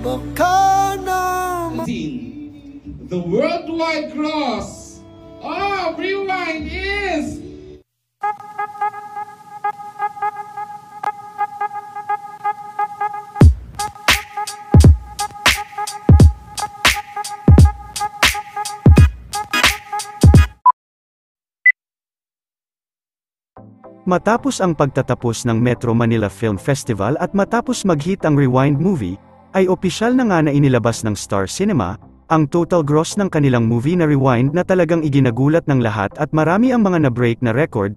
baka naman. The worldwide gross of Rewind is... Matapos ang pagtatapos ng Metro Manila Film Festival at matapos mag-hit ang Rewind movie, ay opisyal na nga na inilabas ng Star Cinema, ang total gross ng kanilang movie na Rewind na talagang iginagulat ng lahat at marami ang mga na-break na record.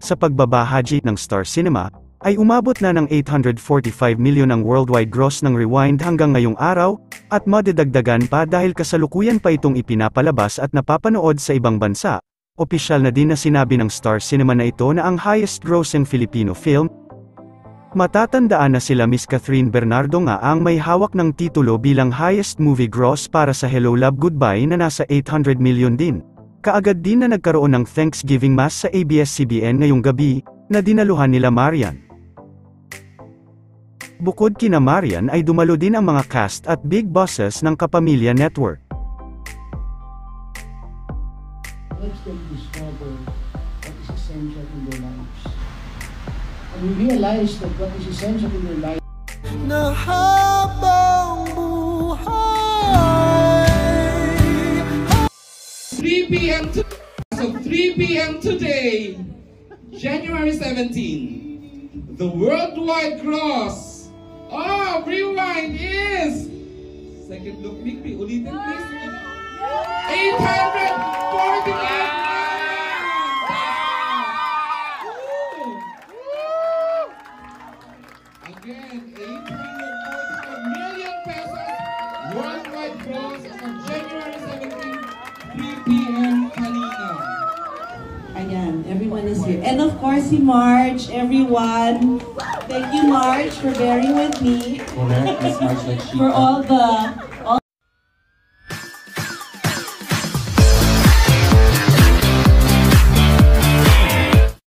Sa pagbabahagi ng Star Cinema, ay umabot na ng 845 million ang worldwide gross ng Rewind hanggang ngayong araw, at madidagdagan pa dahil kasalukuyan pa itong ipinapalabas at napapanood sa ibang bansa. Opisyal na din na sinabi ng Star Cinema na ito na ang highest grossing Filipino film. Matatandaan na sila Miss Catherine Bernardo nga ang may hawak ng titulo bilang highest movie gross para sa Hello Love Goodbye na nasa 800 million din. Kaagad din na nagkaroon ng Thanksgiving Mass sa ABS-CBN ngayong gabi, na dinaluhan nila Marian. Bukod kina Marian ay dumalo din ang mga cast at big bosses ng Kapamilya Network. Helps them discover what is essential in their lives. And we realize that what is essential in their lives Na habang buhay 3 p.m. So 3 p.m. today, January 17, the worldwide gross of Rewind is... Second look, Mikmi, ulitin please. 848 million! Again, 845 million pesos worldwide gross on January 17, 3 p.m. kanina. Ayan, everyone is here. And of course, si Marge, everyone. Thank you, Marge, for bearing with me. Correct, Miss Marge, like she for all